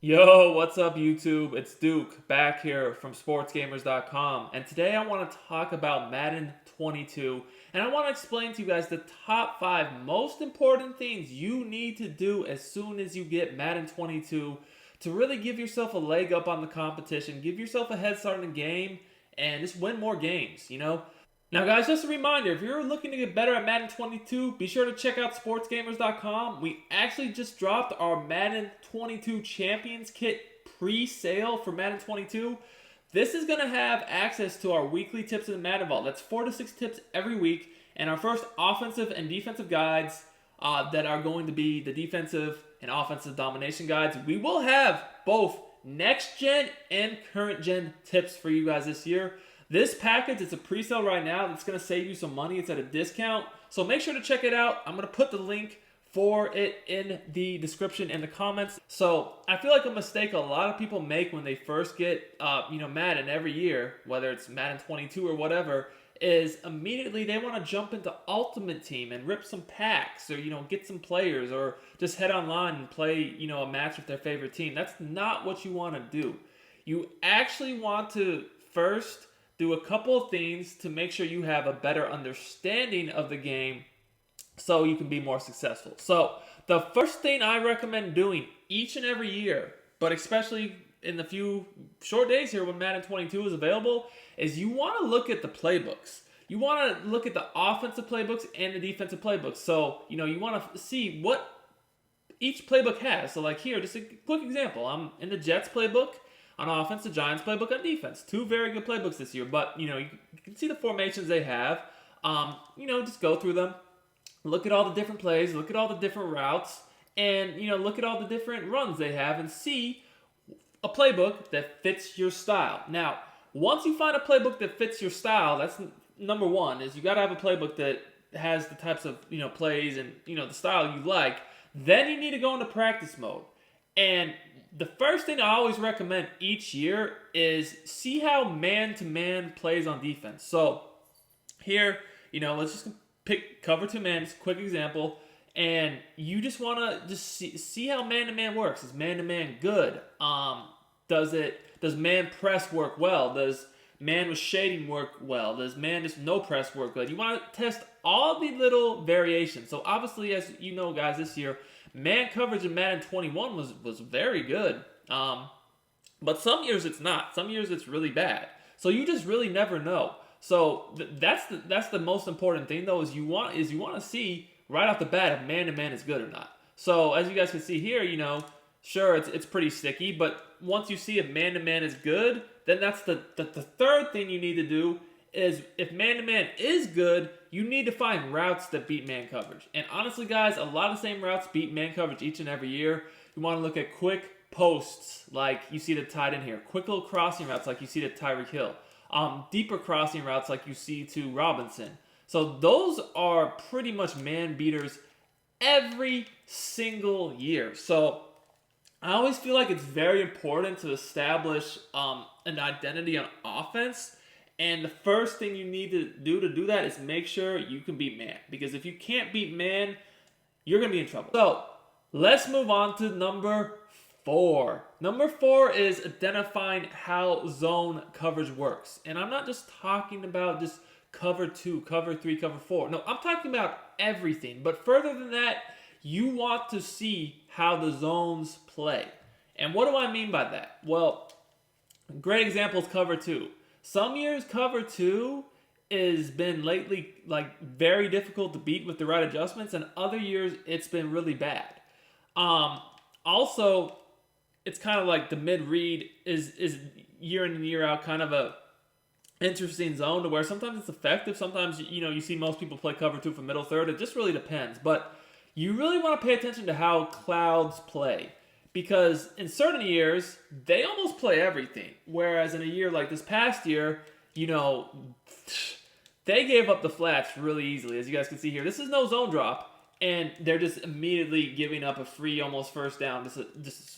Yo, what's up YouTube? It's Duke back here from sportsgamers.com, and today I want to talk about Madden 22, and I want to explain to you guys the top 5 most important things you need to do as soon as you get Madden 22 to really give yourself a leg up on the competition, give yourself a head start in the game, and just win more games. Now, guys, just a reminder, if you're looking to get better at Madden 22, be sure to check out sportsgamers.com. We actually just dropped our Madden 22 Champions Kit pre-sale for Madden 22. This is going to have access to our weekly tips in the Madden Vault. That's 4 to 6 tips every week, and our first offensive and defensive guides that are going to be the defensive and offensive domination guides. We will have both next-gen and current-gen tips for you guys this year. This package, it's a pre-sale right now. That's going to save you some money. It's at a discount. So make sure to check it out. I'm going to put the link for it in the description and the comments. So I feel like a mistake a lot of people make when they first get Madden every year, whether it's Madden 22 or whatever, is immediately they want to jump into Ultimate Team and rip some packs or, get some players or just head online and play, a match with their favorite team. That's not what you want to do. You actually want to first do a couple of things to make sure you have a better understanding of the game so you can be more successful. So the first thing I recommend doing each and every year, but especially in the few short days here when Madden 22 is available, is you want to look at the playbooks. You want to look at the offensive playbooks and the defensive playbooks. So, you want to see what each playbook has. So like here, just a quick example. I'm in the Jets playbook on offense, the Giants playbook on defense. 2 very good playbooks this year, but you can see the formations they have. Just go through them, look at all the different plays, look at all the different routes, and look at all the different runs they have and see a playbook that fits your style. Now, once you find a playbook that fits your style, that's number one, is you got to have a playbook that has the types of plays and the style you like. Then you need to go into practice mode. And the first thing I always recommend each year is see how man-to-man plays on defense. So here, let's just pick cover 2 man, just a quick example. And you just want to just see how man-to-man works. Is man-to-man good? Does man press work well? Does man with shading work well? Does man just no press work good? You want to test all the little variations. So obviously, as you know, guys, this year, man coverage in Madden 21 was very good. But some years it's not. Some years it's really bad. So you just really never know. So that's the most important thing though, is you want to see right off the bat if man-to-man is good or not. So as you guys can see here, sure it's pretty sticky, but once you see if man-to-man is good, then that's the third thing you need to do is if man-to-man is good, you need to find routes that beat man coverage. And honestly, guys, a lot of the same routes beat man coverage each and every year. You want to look at quick posts like you see the tight end here. Quick little crossing routes like you see to Tyreek Hill. Deeper crossing routes like you see to Robinson. So those are pretty much man beaters every single year. So I always feel like it's very important to establish an identity on offense. And the first thing you need to do that is make sure you can beat man. Because if you can't beat man, you're going to be in trouble. So let's move on to number 4. Number 4 is identifying how zone coverage works. And I'm not just talking about just cover 2, cover 3, cover 4. No, I'm talking about everything. But further than that, you want to see how the zones play. And what do I mean by that? Well, a great example is cover 2. Some years cover 2 has been lately very difficult to beat with the right adjustments, and other years it's been really bad. Also, it's kind of like the mid-read is year in and year out kind of a interesting zone to where sometimes it's effective. Sometimes, you see most people play cover 2 for middle third. It just really depends. But you really want to pay attention to how clouds play. Because in certain years, they almost play everything. Whereas in a year like this past year, they gave up the flats really easily. As you guys can see here, this is no zone drop. And they're just immediately giving up a free almost first down. Just a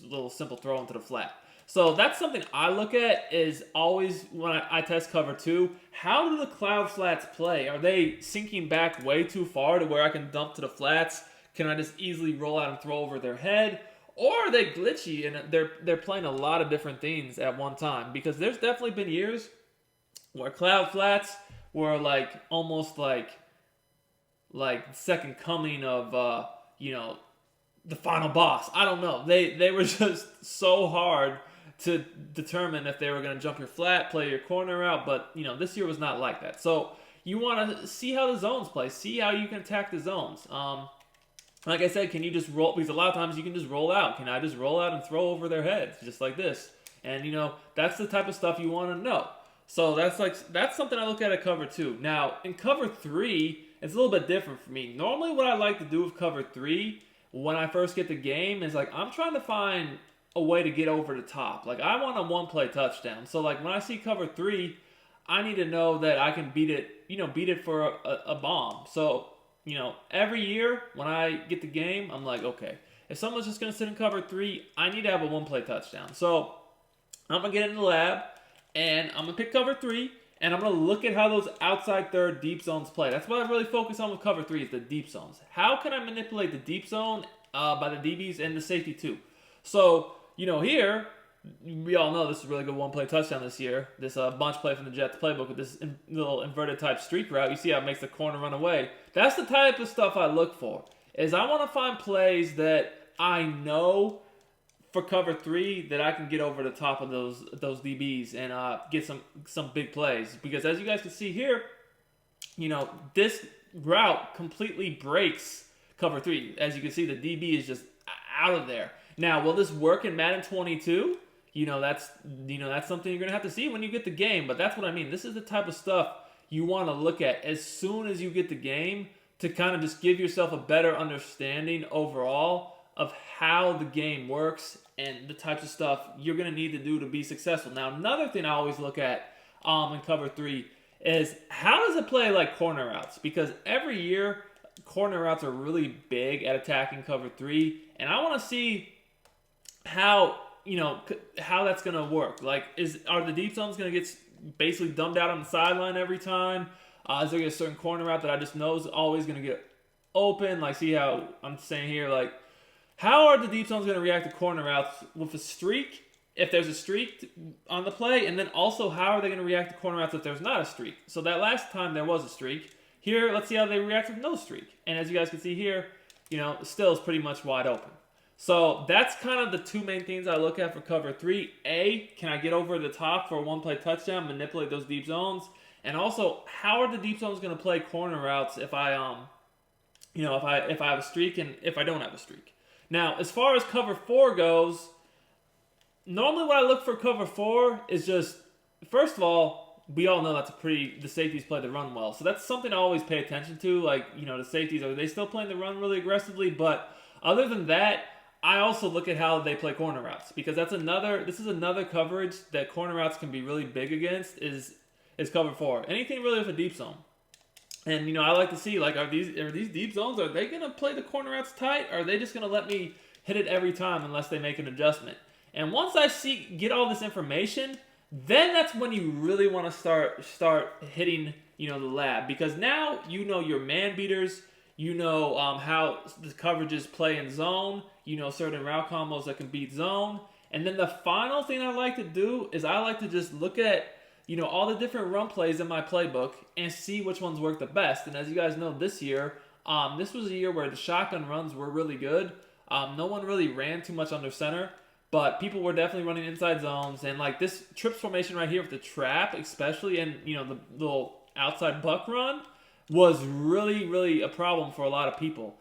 little simple throw into the flat. So that's something I look at is always when I test cover 2. How do the cloud flats play? Are they sinking back way too far to where I can dump to the flats? Can I just easily roll out and throw over their head? or they glitchy and they're playing a lot of different things at one time. Because there's definitely been years where cloud flats were like almost like second coming of the final boss. I don't know. They were just so hard to determine if they were going to jump your flat, play your corner out, but this year was not like that. So you want to see how the zones play, see how you can attack the zones. Like I said, can you just roll? Because a lot of times you can just roll out. Can I just roll out and throw over their heads just like this? And that's the type of stuff you want to know. So that's something I look at cover 2. Now in cover 3, it's a little bit different for me. Normally, what I like to do with cover 3 when I first get the game is like I'm trying to find a way to get over the top. Like I want a one-play touchdown. So like when I see cover 3, I need to know that I can beat it for a bomb. So every year when I get the game, I'm like, okay, if someone's just gonna sit in cover 3, I need to have a one-play touchdown. So I'm gonna get in the lab and I'm gonna pick cover 3. And I'm going to look at how those outside third deep zones play. That's what I really focus on with cover 3 is the deep zones. How can I manipulate the deep zone by the DBs and the safety too? So, here, we all know this is a really good one-play touchdown this year. This bunch play from the Jets playbook with this little inverted type streak route. You see how it makes the corner run away. That's the type of stuff I look for. Is I want to find plays that I know for cover 3 that I can get over the top of those DBs and get some big plays. Because as you guys can see here, this route completely breaks cover 3. As you can see, the DB is just out of there. Now, will this work in Madden 22? That's something you're gonna have to see when you get the game. But that's what I mean. This is the type of stuff you want to look at as soon as you get the game to kind of just give yourself a better understanding overall of how the game works and the types of stuff you're going to need to do to be successful. Now, another thing I always look at in cover 3 is how does it play like corner routes? Because every year, corner routes are really big at attacking cover 3, and I want to see how that's going to work. Like, are the deep zones going to get basically dumbed out on the sideline every time? Is there a certain corner route that I just know is always going to get open? Like, see how I'm saying here, like, how are the deep zones going to react to corner routes with a streak, if there's a streak on the play? And then also, how are they going to react to corner routes if there's not a streak? So that last time there was a streak. Here, let's see how they react with no streak. And as you guys can see here, still is pretty much wide open. So that's kind of the two main things I look at for cover 3. A, can I get over the top for a one-play touchdown, manipulate those deep zones? And also, how are the deep zones going to play corner routes if I if I have a streak and if I don't have a streak? Now, as far as cover 4 goes, normally what I look for cover 4 is just, first of all, we all know the safeties play the run well. So that's something I always pay attention to. Like, the safeties, are they still playing the run really aggressively? But other than that, I also look at how they play corner routes. Because this is another coverage that corner routes can be really big against is cover 4. Anything really with a deep zone. And, I like to see, like, are these deep zones, are they going to play the corner routes tight? Or are they just going to let me hit it every time unless they make an adjustment? And once I get all this information, then that's when you really want to start hitting, the lab. Because now you know your man beaters, how the coverages play in zone, certain route combos that can beat zone. And then the final thing I like to do is I like to just look at all the different run plays in my playbook and see which ones work the best. And as you guys know, this year, this was a year where the shotgun runs were really good. No one really ran too much under center, but people were definitely running inside zones. And like this trips formation right here with the trap, especially, and the little outside buck run was really, really a problem for a lot of people.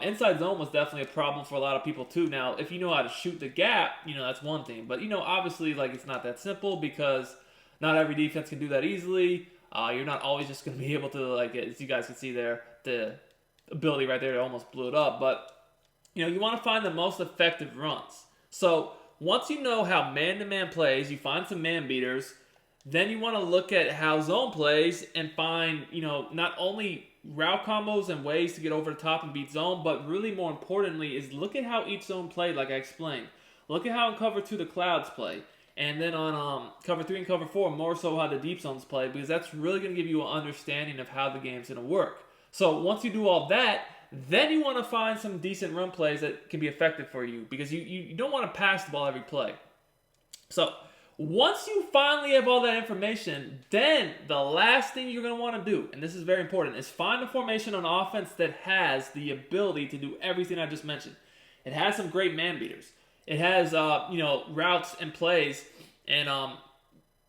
Inside zone was definitely a problem for a lot of people too. Now, if you know how to shoot the gap, that's one thing. But obviously, like it's not that simple because not every defense can do that easily. You're not always just going to be able to, like, as you guys can see there, the ability right there, it almost blew it up. But, you want to find the most effective runs. So once you know how man-to-man plays, you find some man beaters, then you want to look at how zone plays and find, not only route combos and ways to get over the top and beat zone, but really more importantly is look at how each zone played, like I explained. Look at how in cover 2 the clouds play. And then on cover 3 and cover 4, more so how the deep zones play, because that's really going to give you an understanding of how the game's going to work. So once you do all that, then you want to find some decent run plays that can be effective for you because you don't want to pass the ball every play. So once you finally have all that information, then the last thing you're going to want to do, and this is very important, is find a formation on offense that has the ability to do everything I just mentioned. It has some great man beaters. It has routes and plays and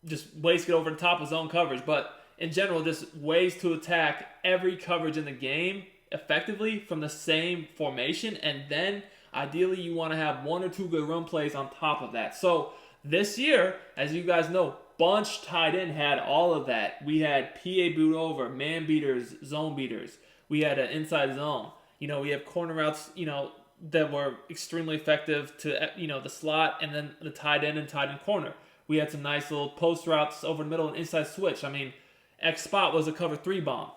just ways to get over the top of zone coverage. But in general, just ways to attack every coverage in the game effectively from the same formation. And then ideally you want to have one or two good run plays on top of that. So this year, as you guys know, Bunch tight end had all of that. We had PA boot over, man beaters, zone beaters. We had an inside zone. We have corner routes, that were extremely effective to, the slot and then the tight end and tight end corner. We had some nice little post routes over the middle and inside switch. I mean, X spot was a cover 3 bomb.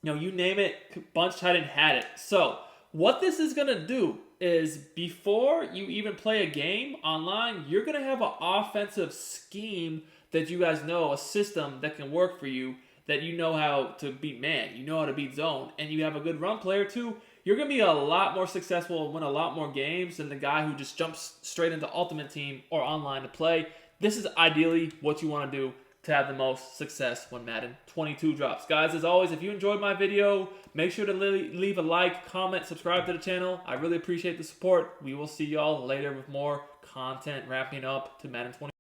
You name it, Bunch tight end had it. So what this is going to do is before you even play a game online, you're going to have an offensive scheme that you guys know, a system that can work for you, that you know how to beat man, you know how to beat zone, and you have a good run player too. You're going to be a lot more successful and win a lot more games than the guy who just jumps straight into Ultimate Team or online to play. This is ideally what you want to do to have the most success when Madden 22 drops. Guys, as always, if you enjoyed my video, make sure to leave a like, comment, subscribe to the channel. I really appreciate the support. We will see y'all later with more content wrapping up to Madden 22.